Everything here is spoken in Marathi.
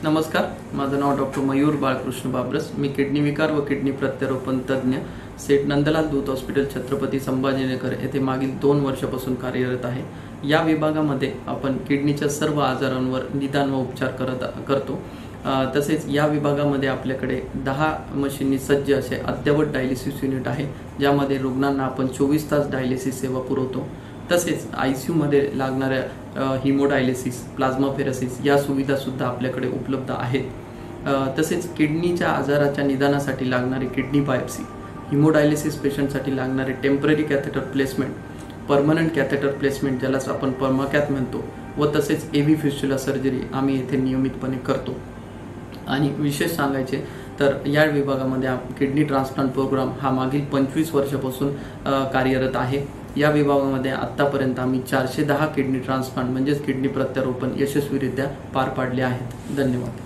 नमस्कार, माझं नाव डॉक्टर मयूर बाळकृष्ण बाबरस। मी किडनी विकार व किडनी प्रत्यारोपण तज्ञ सेठ नंदलाल दूत हॉस्पिटल छत्रपती संभाजीनगर येथे मागील 2 वर्षापासून कार्यरत आहे। या विभागामध्ये आपण किडनीच्या सर्व आजारांवर निदान व उपचार करतो। तसेच या विभागामध्ये आपल्याकडे 10 मशीननी सज्ज असे अद्ययावत डायलिसिस युनिट आहे, ज्यामध्ये रुग्णांना आपण 24 तास डायलिसिस सेवा पुरवतो। तसेच आयसीयू मध्ये लागणाऱ्या हिमोडायलिसिस, प्लाझ्माफेरेसिस या सुविधा सुद्धा आपल्याकडे उपलब्ध आहेत। तसेच किडनीच्या आजाराच्या निदानासाठी लागणारी किडनी बायोप्सी, हिमोडायलिसिस पेशंटसाठी लागणारे temporary catheter placement, permanent catheter placement ज्यालाच आपण पर्माकॅथ म्हणतो, व तसेच एव्ही फिस्टुला सर्जरी आम्ही येथे नियमितपणे करतो। आणि विशेष सांगायचे तर या विभागामध्ये किडनी ट्रान्सप्लांट प्रोग्राम हा मागील 25 वर्षापासून कार्यरत आहे। या विभागामध्ये आतापर्यंत आम्ही 410 किडनी ट्रान्सप्लांट म्हणजेच किडनी प्रत्यारोपण यशस्वीरित्या पार पाडले आहेत। धन्यवाद।